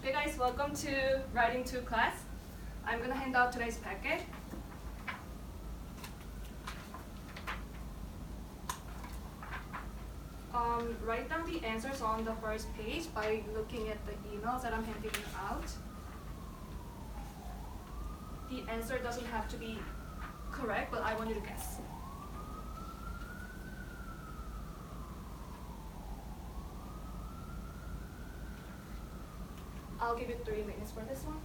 Hey guys, welcome to Writing 2 class. I'm gonna hand out today's packet. Write down the answers on the first page by looking at the emails that I'm handing you out. The answer doesn't have to be correct, but I want you to guess. I'll give you 3 minutes for this one.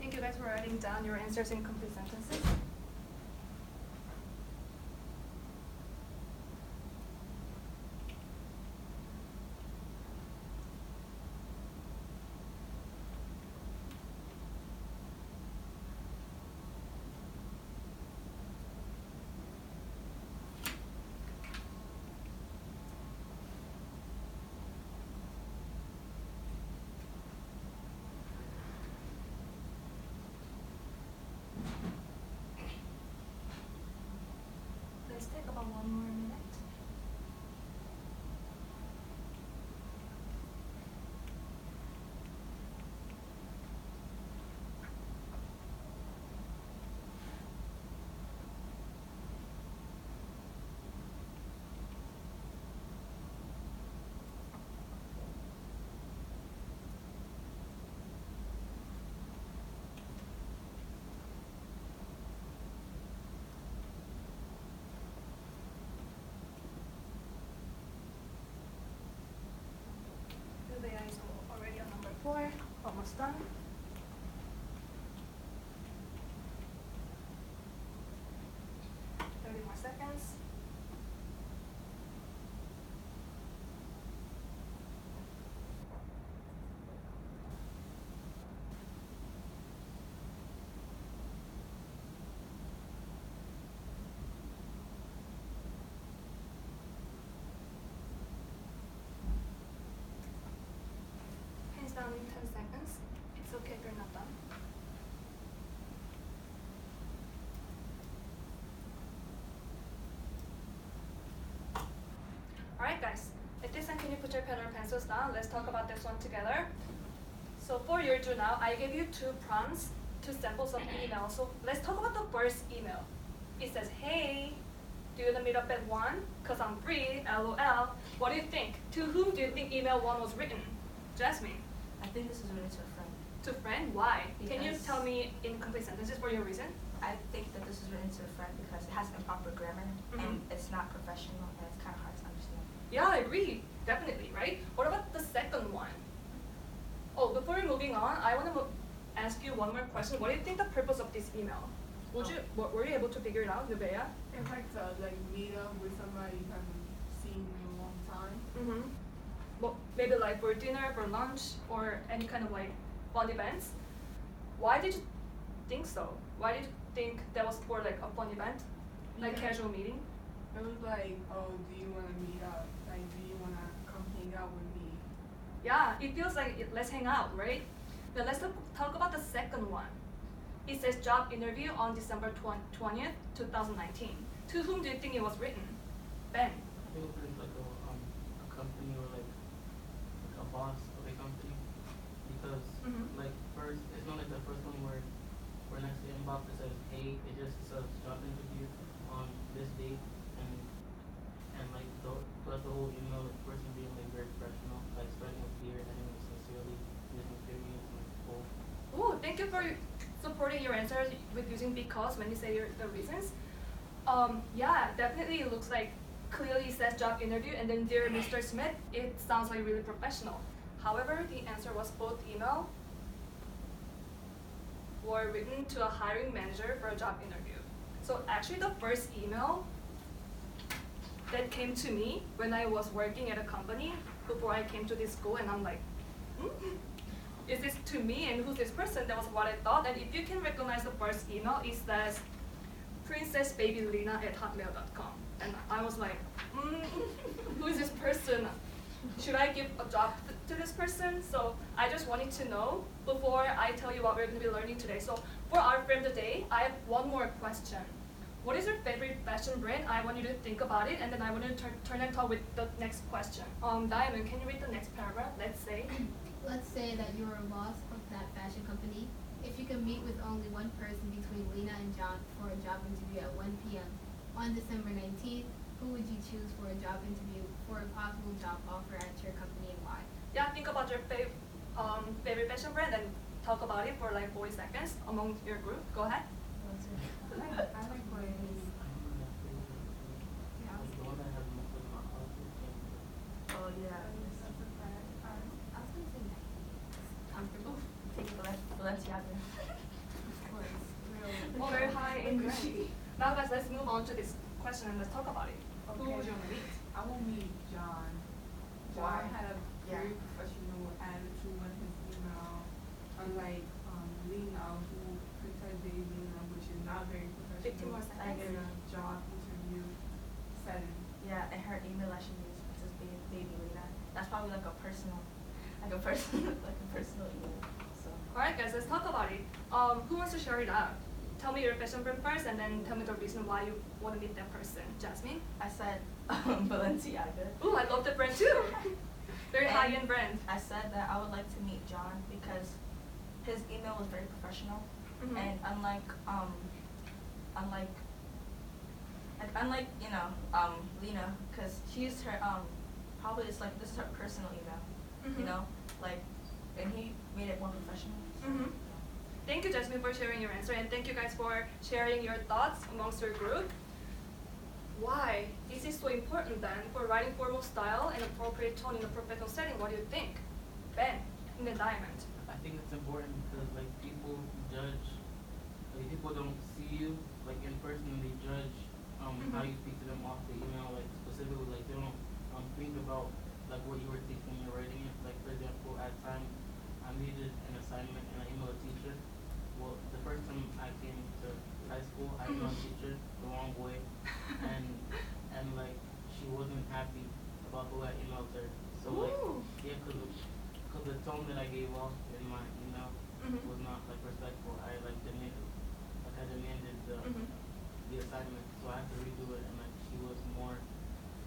Thank you guys for writing down your answers in complete sentences. Let's take about 1 more minute. The AI is already on number 4, almost done. More seconds. Hands down in 10 seconds. It's okay if you're not done. Alright guys, at this time can you put your pen or pencils down? Let's talk about this one together. So for your do now, I gave you 2 prompts, 2 samples of email. So let's talk about the first email. It says, hey, do you want to meet up at 1? Cause I'm free, LOL. What do you think? To whom do you think email 1 was written? Jasmine. I think this is written to a friend. To a friend? Why? Can you Because- tell me in complete sentences for your reason? I think that this is written to a friend because it has improper grammar and it's not professional and it's kind of hard to understand. Yeah, I agree. Definitely, right? What about the second one? Oh, before we're moving on, I want to ask you one more question. What do you think the purpose of this email? Were you able to figure it out, Nevaeh? It's like to meet up with somebody you haven't seen in a long time. Mm-hmm. Well, maybe like for dinner, for lunch, or any kind of like fun events. Why did you think so? Why did you think that was for like a fun event, like Yeah. casual meeting? It was like, oh, do you want to meet up? Like, do you want to come hang out with me? Yeah, it feels like let's hang out, right? Then let's talk about the second one. It says job interview on December 20th, 2019. To whom do you think it was written? Ben. I think it was like a company or like a boss of a company because like first it's not like the first one where next to the inbox it says hey, it just says job interview on this date and like throughout the whole email the person being like very professional, like starting with dear, ending with sincerely, using periods and full. Ooh, thank you for supporting your answers with using because when you say the reasons. Yeah, definitely it looks like clearly says job interview and then dear Mr. Smith, it sounds like really professional. However, the answer was both email were written to a hiring manager for a job interview. So actually the first email that friend came to me when I was working at a company before I came to this school, and I'm like, is this to me, and who's this person? That was what I thought. And if you can recognize the first email, it says princessbabylina@hotmail.com. And I was like, who is this person? Should I give a job to this person? So I just wanted to know before I tell you what we're going to be learning today. So for our frame today, I have one more question. What is your favorite fashion brand? I want you to think about it, and then I want to turn and talk with the next question. Diamond, can you read the next paragraph? Let's say that you're a boss of that fashion company. If you could meet with only one person between Lena and John for a job interview at 1 p.m. on December 19th, who would you choose for a job interview for a possible job offer at your company, and why? Yeah, think about your favorite fashion brand and talk about it for like 40 seconds among your group. Go ahead. I like boys. Like the one that has most of my outfits and Oh yeah. I was gonna say nice. Comfortable. Take Balenciaga. Of course. Real. Oh, very high in brand. Now guys, let's move on to this question and let's talk about it. Who would you want to meet? I will meet John. Why? John had a Yeah. very professional attitude in his email, unlike Lena, who Princess Baby Lena, which is not very 15 more professional seconds. in a job interview setting. Yeah, and her email that she used Princess Baby Lena. That's probably like a personal email. So. Alright guys, let's talk about it. Who wants to share it out? Tell me your fashion brand first, and then tell me the reason why you want to meet that person. Jasmine? I said Balenciaga. Ooh, I love the brand too. Very And high-end brand. I said that I would like to meet John because his email was very professional, Mhm. and unlike Lena, because she used her probably it's like this is her personal email, Mhm. you know, like, and he made it more professional. So, Mhm. Thank you, Jasmine, for sharing your answer, and thank you guys for sharing your thoughts amongst your group. Why is it so important then for writing formal style and appropriate tone in a professional setting? What do you think? Ben, in the Diamond. I think it's important because like people judge, like people don't see you like in person, and they judge how you speak to them off the email, like specifically like they don't think about like what you were thinking when you're writing it. Like for example, at times I needed an assignment and I emailed a teacher. Well, the first time I came to high school, I emailed a teacher the wrong way, and like she wasn't happy about the way I emailed her. So like Ooh. yeah, cause the tone that I gave off in my email Mhm. was not like respectful. I demanded Mhm. the assignment, so I had to redo it, and like she was more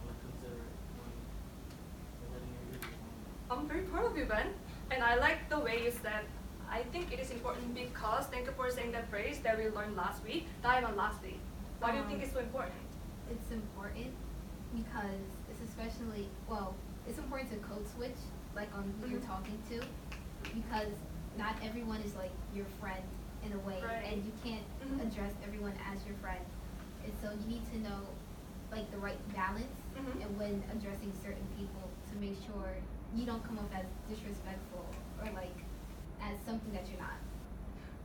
like considerate when letting me redo it. I'm very proud of you, Ben. And I like the way you said, I think it is important because, thank you for saying that phrase that we learned last week, Diamond last week. Why do you think it's so important? It's important because it's especially, well, it's important to code switch, like on who you're Mhm. talking to, because not everyone is like your friend in a way, Right. and you can't Mhm. address everyone as your friend. And so you need to know like the right balance Mhm. and when addressing certain people to make sure you don't come off as disrespectful or like as something that you're not.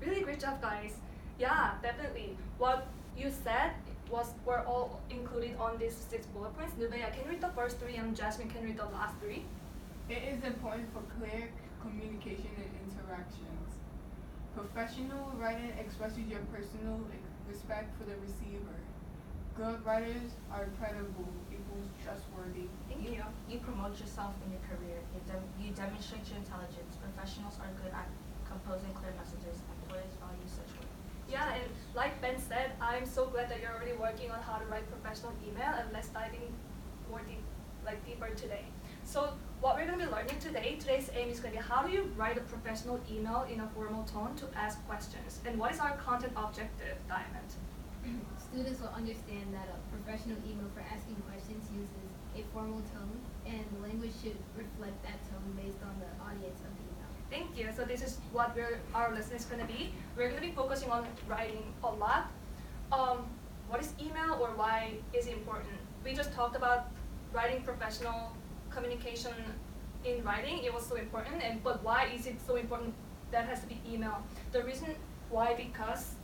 Really great job, guys. Yeah, definitely. What you said were all included on these 6 bullet points. Nubia, can you read the first 3, and Jasmine can read the last 3? It is important for clear communication and interactions. Professional writing expresses your personal respect for the receiver. Good writers are credible equals trustworthy. Thank you. You promote yourself in your career. You demonstrate your intelligence. Professionals are good at composing clear messages. Employers value such work. Yeah, and like Ben said, I'm so glad that you're already working on how to write professional email, and let's dive in more deeper today. So what we're going to be learning today, today's aim is going to be how do you write a professional email in a formal tone to ask questions, and what is our content objective, Diamond? Students will understand that a professional email for asking questions uses a formal tone, and the language should reflect that tone based on the audience of the email. Thank you. So this is what our lesson is going to be. We're going to be focusing on writing a lot. What is email, or why is it important? We just talked about writing professional communication in writing. It was so important, but why is it so important that has to be email? The reason why, because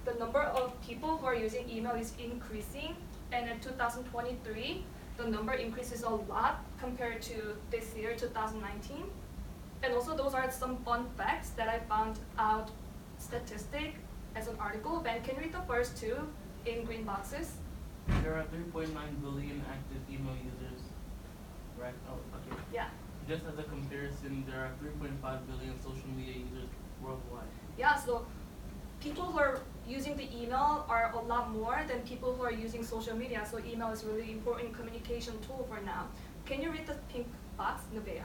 the number of people who are using email is increasing And in 2023, the number increases a lot compared to this year, 2019. And also those are some fun facts that I found out statistic as an article. Ben, can you read the first two in green boxes? There are 3.9 billion active email users. Right? Oh, okay. Yeah. Just as a comparison, there are 3.5 billion social media users worldwide. Yeah, so people who are using the email are a lot more than people who are using social media. So email is really important communication tool for now. Can you read the pink box, Nevaeh?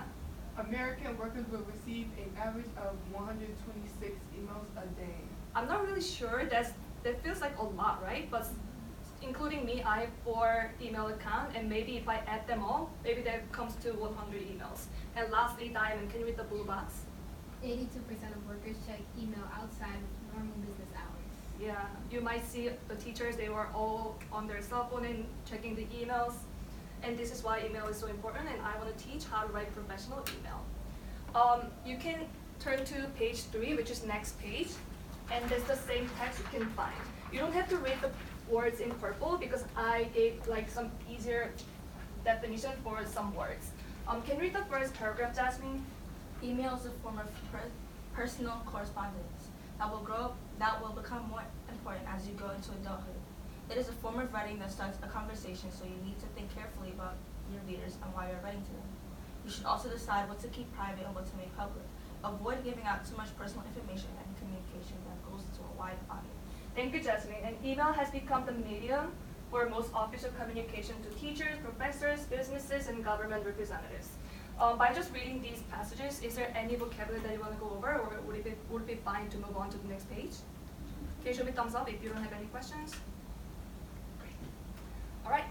American workers will receive an average of 126 emails a day. I'm not really sure. That feels like a lot, right? But including me, I have 4 email accounts, and maybe if I add them all, maybe that comes to 100 emails. And lastly, Diamond, can you read the blue box? 82% of workers check email outside of normal business hours. Yeah, you might see the teachers, they were all on their cell phone and checking the emails. And this is why email is so important, and I want to teach how to write professional email. You can turn to page 3, which is next page, and there's the same text you can find. You don't have to read the words in purple because I gave like some easier definition for some words. Can you read the first paragraph, Jasmine? Email is a form of personal correspondence that will become more important as you go into adulthood. It is a form of writing that starts a conversation, so you need to think carefully about your readers and why you're writing to them. You should also decide what to keep private and what to make public. Avoid giving out too much personal information and communication that goes to a wide audience. Thank you, Jasmine. And email has become the medium for most official communication to teachers, professors, businesses, and government representatives. By just reading these passages, is there any vocabulary that you want to go over, or would it be fine to move on to the next page? Okay, show me thumbs up if you don't have any questions. Great. All right.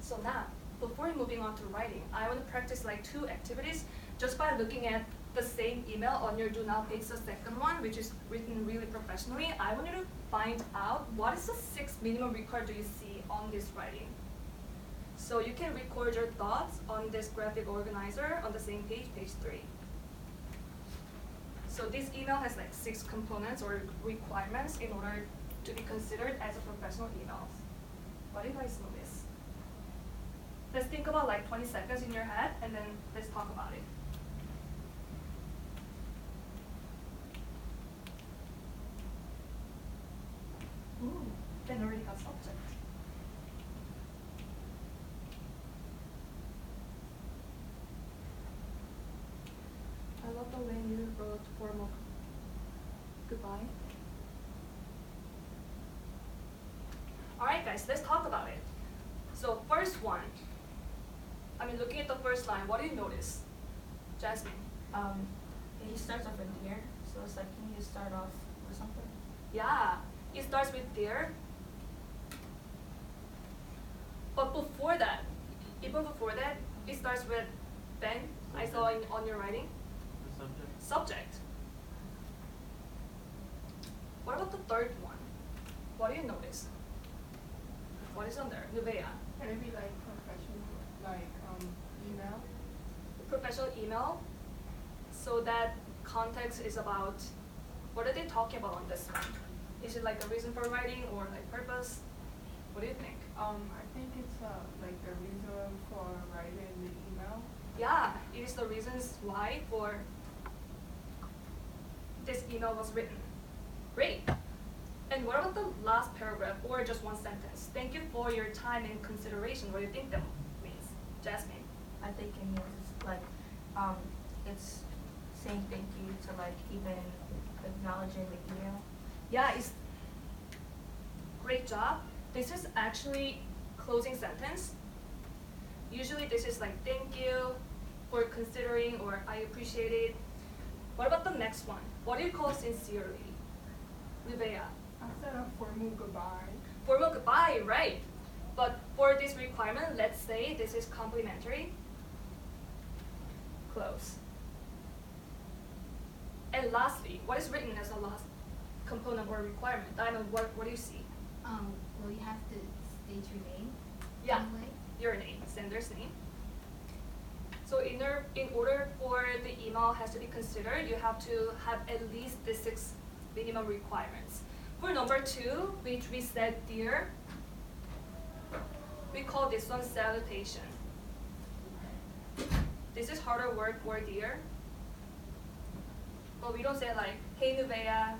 So now, before moving on to writing, I want to practice like 2 activities just by looking at the same email on your do now page, the second one, which is written really professionally. I want you to find out what is the 6 minimum record do you see on this writing. So you can record your thoughts on this graphic organizer on the same page, page 3. So this email has like 6 components or requirements in order to be considered as a professional email. What do you guys notice? Let's think about like 20 seconds in your head, and then let's talk about it. Ooh, then already got subject. I love the way you wrote formal goodbye. Alright guys, let's talk about it. So first one, looking at the first line, what do you notice? Jasmine? He starts off with dear, so it's like, can you start off with something? Yeah, it starts with dear. But before that, even before that, it starts with Ben. I saw on your writing. The subject. Subject. What about the third one? What do you notice? What is on there? Nevaeh. Can it be like professional, like email? Professional email. So that context is about, what are they talking about on this one? Is it like a reason for writing or like purpose? What do you think? I think it's like the reason for writing the email. Yeah, it is the reasons why for this email was written. Great. And what about the last paragraph or just one sentence? Thank you for your time and consideration. What do you think that means? Jasmine? I think it means like, it's saying thank you to like even acknowledging the email. Yeah, it's great job. This is actually closing sentence. Usually this is like thank you for considering or I appreciate it. What about the next one? What do you call sincerely? Nevaeh. I said a formal goodbye. Formal goodbye, right. But for this requirement, let's say this is complimentary. Close. And lastly, what is written as a last component or requirement? Diamond, what do you see? Well, you have to state your name. Yeah, Anyway. your name, sender's name. So in order for the email has to be considered, you have to have at least the 6 minimum requirements. For number 2, which we said dear, call this one salutation. This is harder word for dear. But we don't say like, hey Nuvea,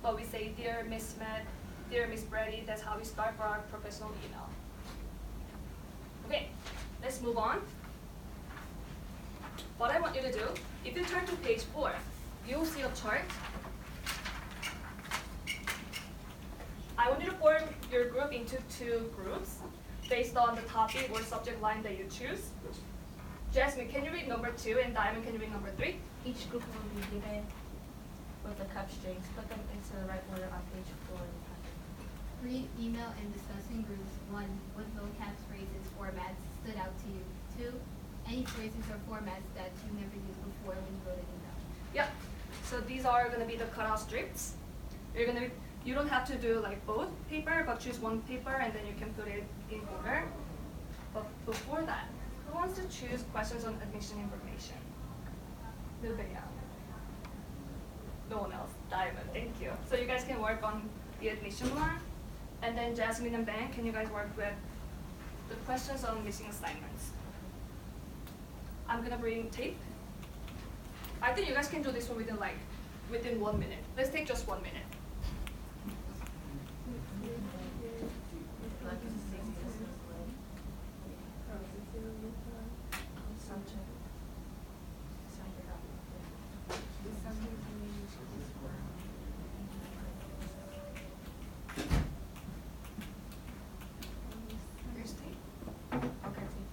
but we say dear Miss Smith, dear Miss Brady. That's how we start for our professional email. Okay, let's move on. What I want you to do, if you turn to page 4, you'll see a chart. I want you to form your group into 2 groups based on the topic or subject line that you choose. Jasmine, can you read number 2, and Diamond, can you read number 3? Each group will be given with the cup strings. Put them into the right order on page 4 of the packet. Read, email, and discuss in groups. 1. What vocab phrases, formats stood out to you? 2. Any phrases or formats that you never used before when you wrote an email. Yep. So these are going to be the cutout strips. You don't have to do like both paper, but choose one paper and then you can put it in order. But before that, who wants to choose questions on admission information? Nubia. No one else. Diamond. Thank you. So you guys can work on the admission one, and then Jasmine and Ben, can you guys work with the questions on missing assignments? I'm gonna bring tape. I think you guys can do this one within 1 minute. Let's take just 1 minute. Here's tape.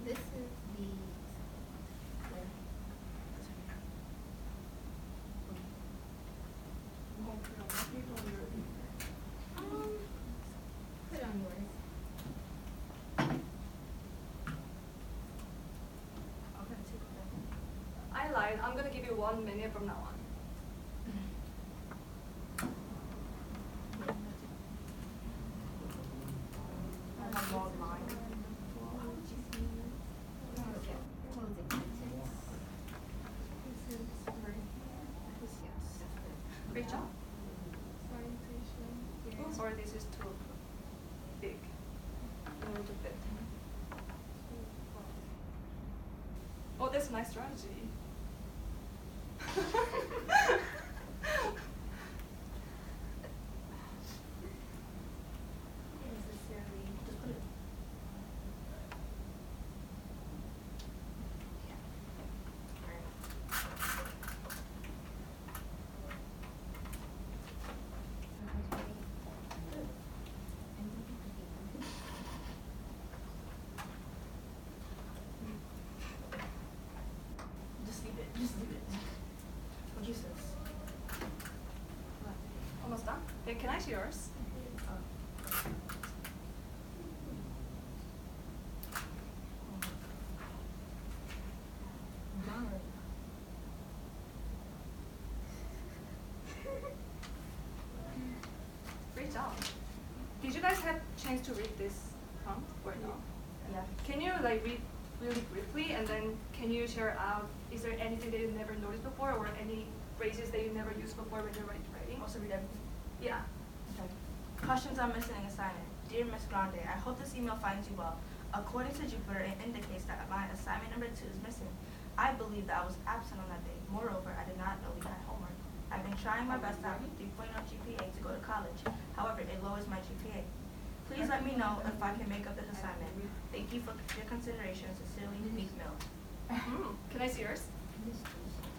This is the put it on yours. I lied. I'm gonna give you 1 minute from now on. Great job. Oh, sorry, this is too big. A little bit. Oh, that's my strategy. Just leave it. What you says? Almost done? Yeah, can I see yours? Great job. Did you guys have chance to read this prompt or no? Yeah. Can you like read really briefly, and then can you share out, is there anything that you never noticed before or any phrases that you never used before when you're writing? Also read everything. Yeah. Okay. Questions on missing assignment. Dear Miss Grande, I hope this email finds you well. According to Jupiter, it indicates that my assignment number 2 is missing. I believe that I was absent on that day. Moreover, I did not know we had homework. I've been trying my best to have a 3.0 GPA to go to college. However, it lowers my GPA. Please let me know if I can make up this assignment. Thank you for your consideration. Sincerely, Meek Mill. Can I see yours?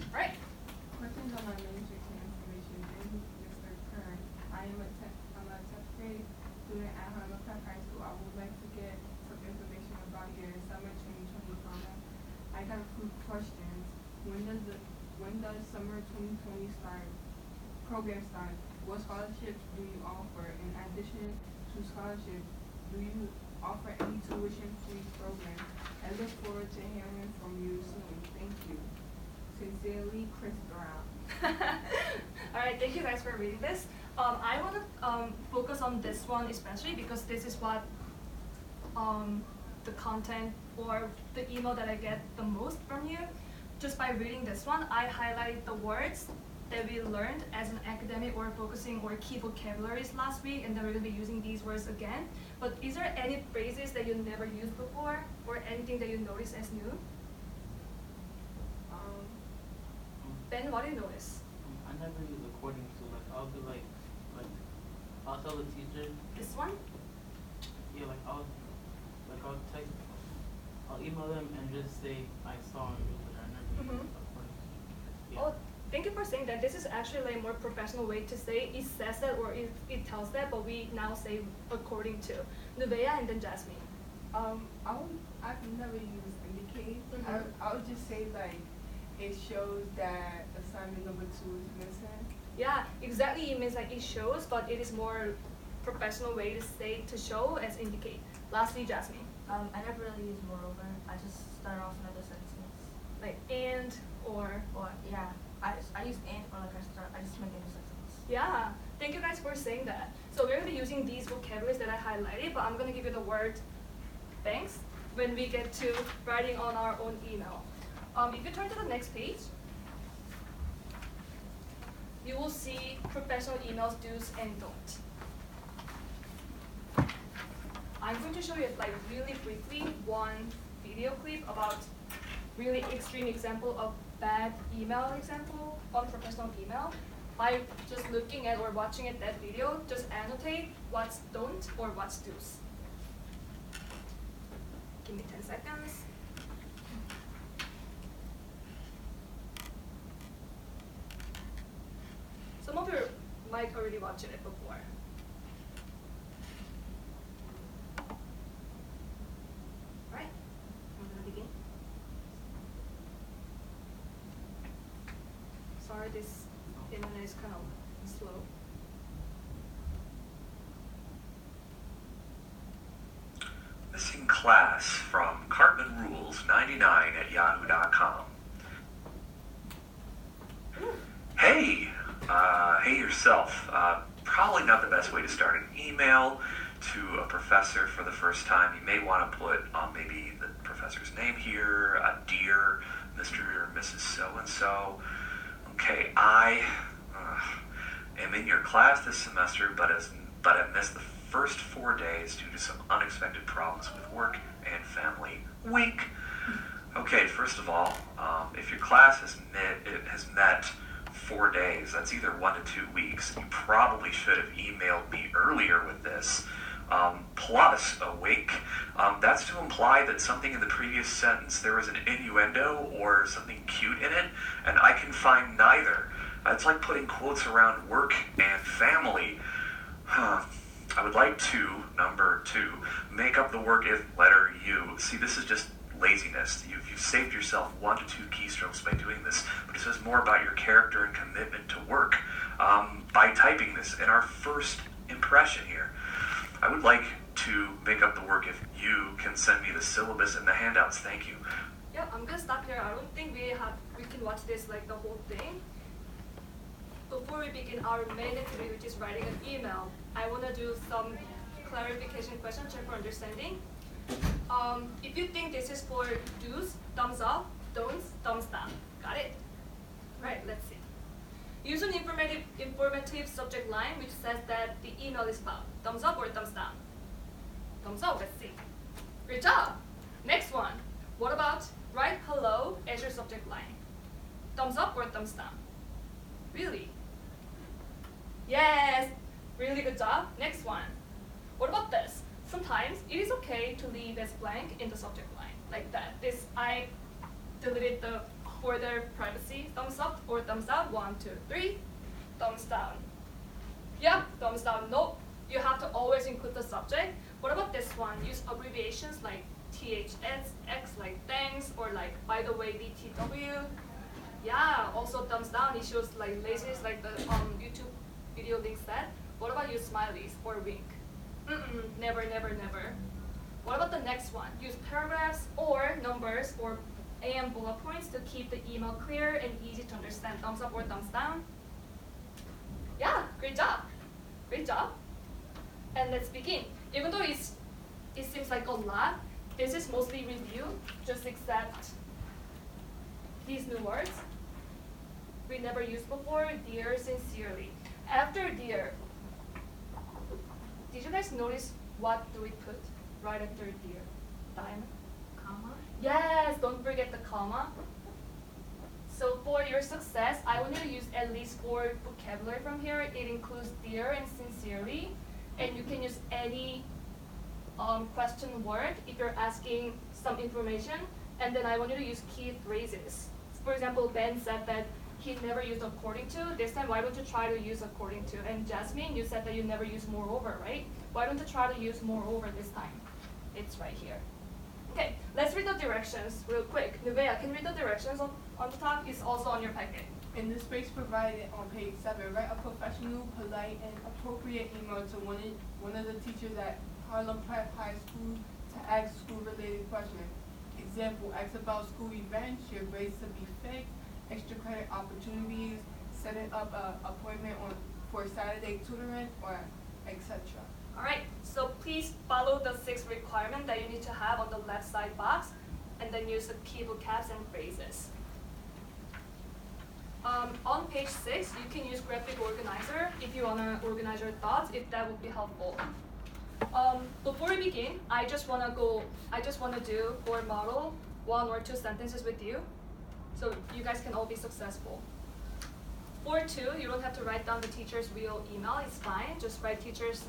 Right. Questions on my administration information. Dear Mr. Kern, I'm a 10th grade student at Hamilton High School. I would like to get some information about your summer 2020 program. I got a few questions. When does summer 2020 program start? What scholarships do you offer? In addition to scholarships, do you offer any tuition-free program? I look forward to hearing from you soon. Thank you. Sincerely, Chris Brown. All right, thank you guys for reading this. I want to focus on this one especially because this is what the content or the email that I get the most from you. Just by reading this one, I highlight the words that we learned as an academic or focusing or key vocabularies last week, and then we're gonna be using these words again. But is there any phrases that you never used before, or anything that you notice as new? Ben, what do you notice? I never use according to, like, I'll be like, I'll tell the teacher, This one? yeah, I'll text, I'll email them and just say I saw and use it. I never use according to. Yeah. Oh, thank you for saying that. This is actually like a more professional way to say it says that or it tells that, but we now say according to. Nuvea and then Jasmine. I've never used indicate. I would just say like it shows that assignment number 2 is missing. Yeah, exactly. It means like it shows, but it is more professional way to say to show as indicate. Lastly, Jasmine. I never really use moreover. I just start off another sentence. Like and or. Or yeah, I use and or like I just make a new sentence. Yeah, thank you guys for saying that. So we're gonna be using these vocabularies that I highlighted, but I'm gonna give you the word thanks when we get to writing on our own email. If you turn to the next page, you will see professional emails do's and don't. I'm going to show you like really briefly one video clip about really extreme example of bad email example on professional email. By just looking at or watching at that video, just annotate what's don't or what's do's. Give me 10 seconds. Some of you might already watched it before. Alright, I'm gonna begin. Sorry, this internet is kind of slow. Missing class from Cartman Rules 99 at yahoo.com. Hey, hey yourself. Probably not the best way to start an email to a professor for the first time. You may want to put maybe the professor's name here, dear Mr. or Mrs. So-and-so. Okay, I am in your class this semester, but I missed the first 4 days due to some unexpected problems with work and family. Wink. Okay, first of all, if your class has met 4 days, that's either 1 to 2 weeks. You probably should have emailed me earlier with this. Plus a wink. That's to imply that something in the previous sentence, there was an innuendo or something cute in it, and I can find neither. It's like putting quotes around work and family. I would like to, number 2, make up the work if letter U. See, this is just laziness. You've saved yourself 1 to 2 keystrokes by doing this, but it says more about your character and commitment to work by typing this in our first impression here. I would like to make up the work if you can send me the syllabus and the handouts. Thank you. Yeah, I'm gonna stop here. I don't think we can watch this like the whole thing. Before we begin our main activity, which is writing an email, I wanna do some clarification question, check for understanding. If you think this is for do's, thumbs up, don'ts, thumbs down. Got it? Right, let's see. Use an informative subject line which says that the email is about. Thumbs up or thumbs down? Thumbs up, let's see. Great job. Next one. What about write hello as your subject line? Thumbs up or thumbs down? Really? Yes, really good job. Next one. What about this? Sometimes it is okay to leave as blank in the subject line, like that. This, I deleted the for their privacy. Thumbs up or thumbs down? 1, 2, 3. Thumbs down. Yeah, thumbs down. Nope. You have to always include the subject. What about this one? Use abbreviations like THX, like thanks, or like by the way, BTW. Yeah, also thumbs down. It shows like laziness, like the YouTube video link said. What about use smileys or wink? Never, never, never. What about the next one? Use paragraphs or numbers or and bullet points to keep the email clear and easy to understand. Thumbs up or thumbs down? Yeah, great job. Great job. And let's begin. Even though it seems like a lot, this is mostly review, just accept these new words. we never used before, dear sincerely. After dear, did you guys notice what do we put right after dear? Diamond? Comma. Yes, don't forget the comma. So for your success, I want you to use at least 4 vocabulary from here. It includes dear and sincerely, and you can use any question word if you're asking some information. And then I want you to use key phrases. For example, Ben said that he never used according to. This time, why don't you try to use according to? And Jasmine, you said that you never use moreover, right? Why don't you try to use moreover this time? It's right here. Okay, let's read the directions real quick. Nivea, can you read the directions on the top? It's also on your packet. In the space provided on page 7, write a professional, polite, and appropriate email to one of the teachers at Harlem Prep High School to ask school-related questions. Example, ask about school events, your grades to be fixed, extra credit opportunities, setting up an appointment for Saturday tutoring, or etc. All right, so please follow the 6 requirements that you need to have on the left side box, and then use the key vocabs and phrases. On page 6, you can use graphic organizer if you want to organize your thoughts, if that would be helpful. Before we begin, I just want to do or model 1 or 2 sentences with you, so you guys can all be successful. For 2, you don't have to write down the teacher's real email, it's fine. Just write teacher's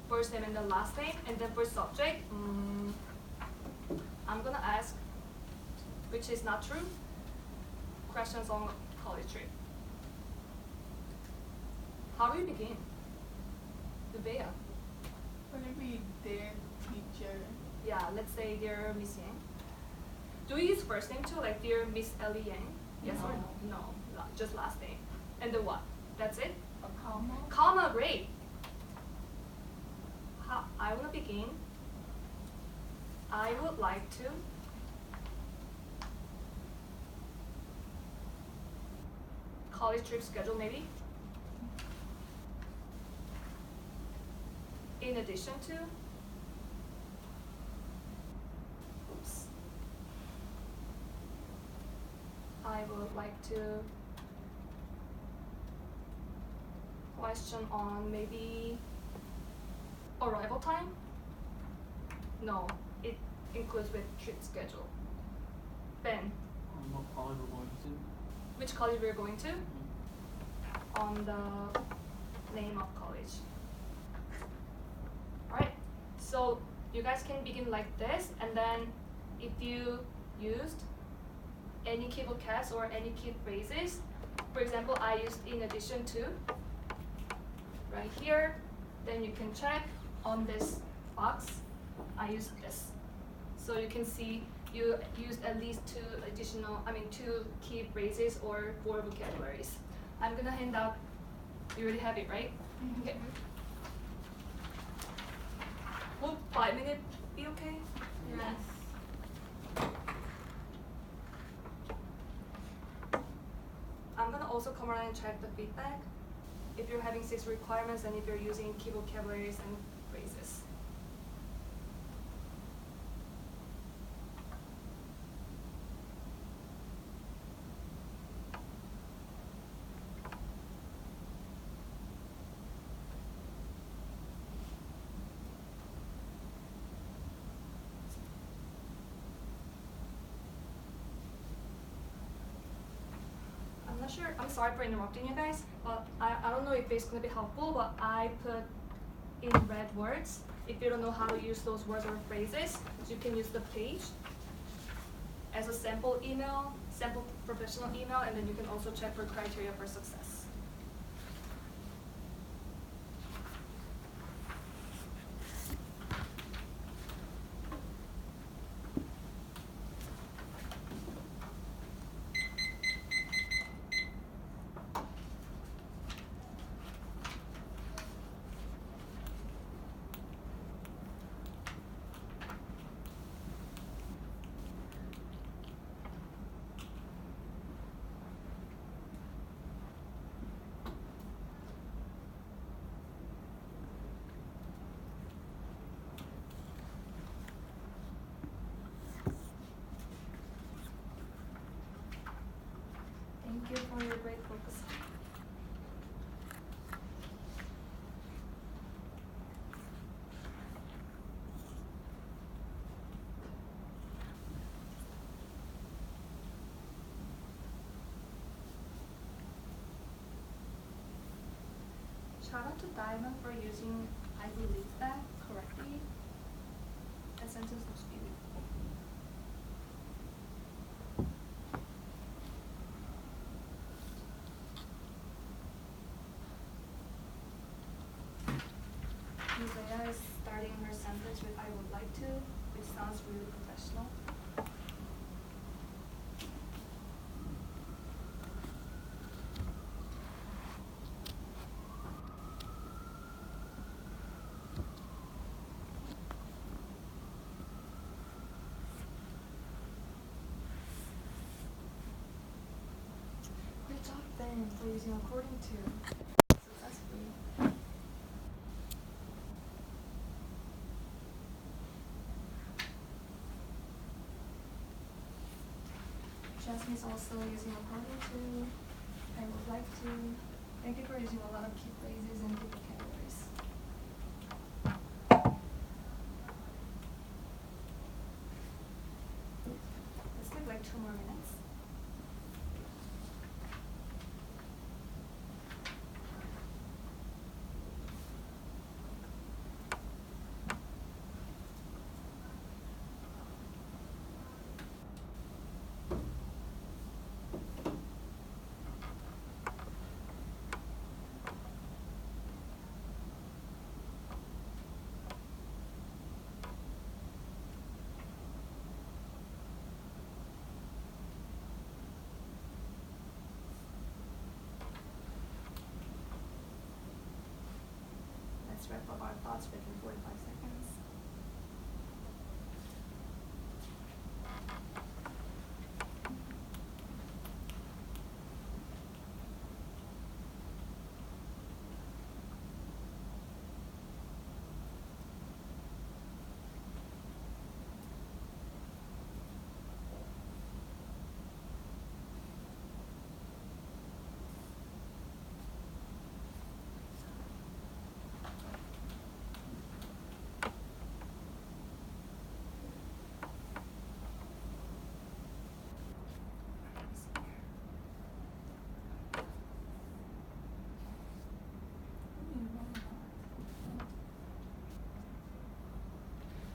first name and the last name. And then for subject, I'm gonna ask, which is not true, questions on college trip. How do you begin? Nubea. Whenever you dear teacher. Yeah, let's say dear Miss Yang. Do you use first name too, like dear Miss Ellie Yang? Yes or no? No, just last name. And then what? That's it? A comma. Comma, great. I want to begin. I would like to college trip schedule maybe. In addition to, oops, I would like to question on maybe arrival time? No, it includes with trip schedule. Ben, What college we're going to? which college we're going to? On the name of college. Alright, so you guys can begin like this, and then if you used any key vocabs or any key phrases, for example, I used in addition to right here, then you can check on this box, I used this. So you can see you used at least 2 key phrases or 4 vocabularies. I'm gonna hand out, you already have it, right? Mm-hmm. Okay. Will 5 minutes be okay? Yes. I'm gonna also come around and check the feedback. If you're having 6 requirements and if you're using key vocabularies and phrases. I'm not sure, I'm sorry for interrupting you guys, but I don't know if it's gonna be helpful, but I put in red words. If you don't know how to use those words or phrases, you can use the page as a sample email, sample professional email, and then you can also check for criteria for success. Shout out to Diamond for using I believe that correctly. That sentence looks beautiful. Isaiah is starting her sentence with I would like to, which sounds really professional. Great job, Ben, for using according to successfully. Jasmine is also using according to, I would like to. Thank you for using a lot of key phrases and key vocabularies. Let's take like 2 more minutes. Let's wrap up our thoughts within 45 seconds.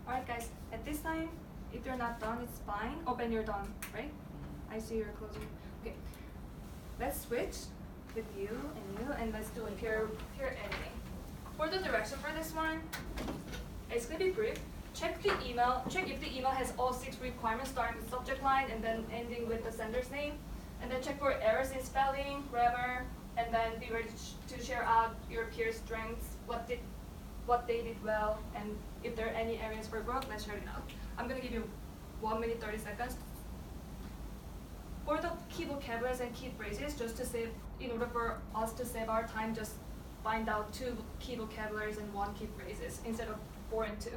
Alright guys, at this time, if you're not done, it's fine. Oh, Ben, you're done, right? I see you're closing. Okay, let's switch with you, and let's do a peer editing. For the direction for this one, it's gonna be brief. Check if the email has all 6 requirements starting with subject line and then ending with the sender's name. And then check for errors in spelling, grammar, and then be ready to share out your peers' strengths, what they did well, and if there are any areas for growth, let's share it out. I'm gonna give you 1 minute 30 seconds. For the key vocabularies and key phrases, just to save, in order for us to save our time, just find out 2 key vocabularies and 1 key phrases instead of 4 and 2.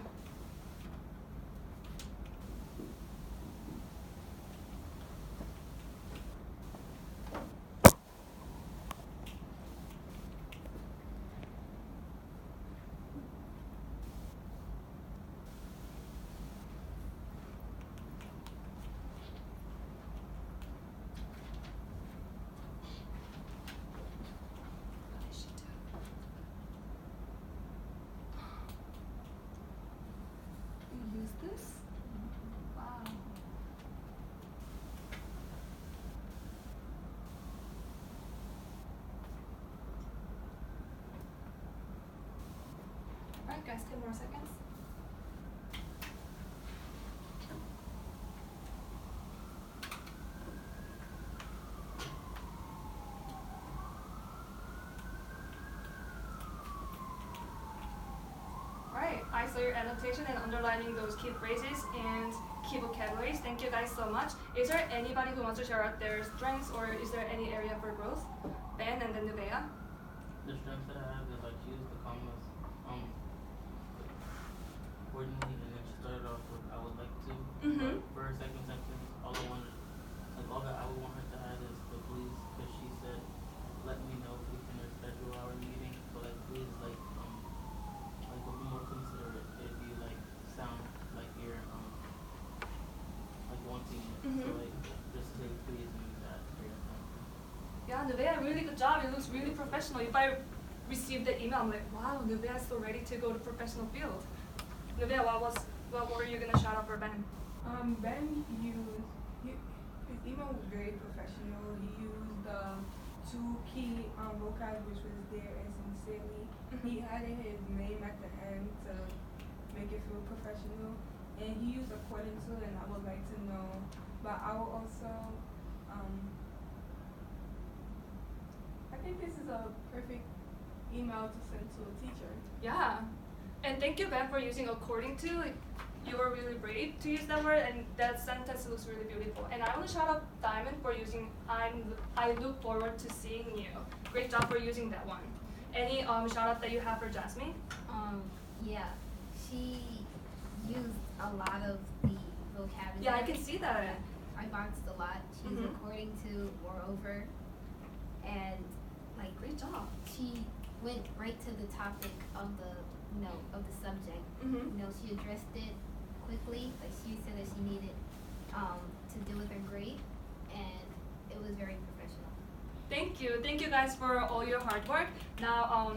Use this? Wow. Alright guys, 10 more seconds. Alright, I saw your annotation and underlining those key phrases and key vocabularies. Thank you guys so much. Is there anybody who wants to share out their strengths, or is there any area for growth? Ben and then Nuvea. The strength that I have is I choose the commas accordingly, and then she started off with I would like to. But for her second sentence, all that I would want her to add is the please, because she said, let me know if we can schedule our meeting. So like please, like a bit more considerate. It'd be like sound like you're like wanting it. So like just say please and use that for your example. Yeah, Nuvea, really good job. It looks really professional. If I received the email, I'm like, wow, Nubia is so ready to go to professional field. Nubia, what were you gonna shout out for Ben? Ben his email was very professional. He used the two key vocab, which was there and sincerely. He added his name at the end to make it feel professional, and he used according to, and I would like to know. But I will also, I think this is a perfect email to send to a teacher. Yeah, and thank you, Ben, for using according to. Like, you were really brave to use that word, and that sentence looks really beautiful. And I want to shout out Diamond for using I look forward to seeing you. Great job for using that one. Any shout out that you have for Jasmine? Yeah, she used a lot of the vocabulary. Yeah, I can see that. I boxed a lot. She's Mhm. according to, moreover, and like Great job. she went right to the topic of the of the subject. Mm-hmm. She addressed it quickly. Like she said that she needed to deal with her grade, and it was very professional. Thank you guys for all your hard work. Now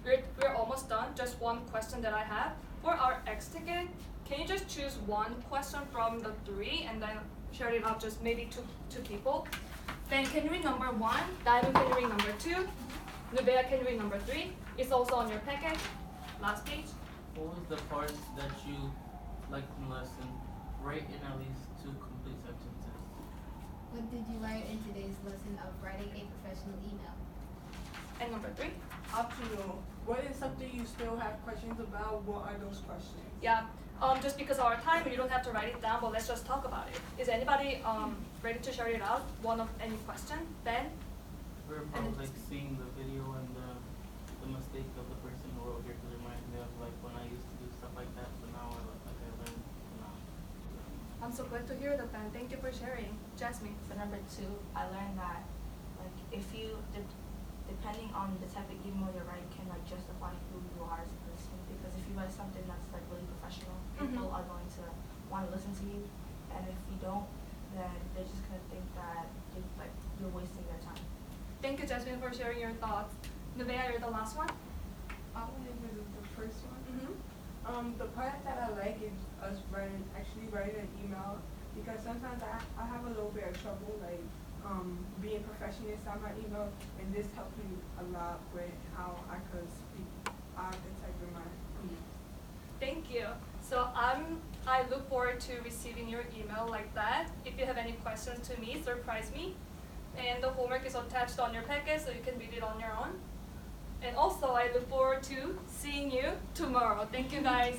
we're almost done. Just one question that I have for our X ticket. Can you just choose one question from the three and then share it out just maybe two people? Ben, can you read number 1? Diamond, can you read number 2? Nubea, can you read number 3? It's also on your packet. Last page. What was the part that you liked in the lesson? Write in at least 2 complete sentences. What did you learn in today's lesson of writing a professional email? And number 3. Optional. What is something you still have questions about? What are those questions? Yeah. Just because of our time, you don't have to write it down, but let's just talk about it. Is anybody ready to share it out? One of any question? Ben? We're probably like seeing the video and the mistake of the person who wrote here, because it reminds me of like when I used to do stuff like that, but now I learned now. I'm so glad to hear that, Ben. Thank you for sharing. Jasmine. For number 2, I learned that like if you depending on the type of email you're writing can like justify who you are as a person, because if you write something that's like really professional, people are going to want to listen to you, and if you don't, then they're just gonna think that you're wasting their time. Thank you, Jasmine, for sharing your thoughts. Nubea, you're the last one. I will leave it with the first one. Mm-hmm. The part that I like is us actually writing an email, because sometimes I have a little bit of trouble being professional inside my email, and this helped me a lot with how I could speak out and type in my email. Thank you. So I look forward to receiving your email like that. If you have any questions to me, surprise me. And the homework is attached on your packet, so you can read it on your own. And also, I look forward to seeing you tomorrow. Thank you, guys.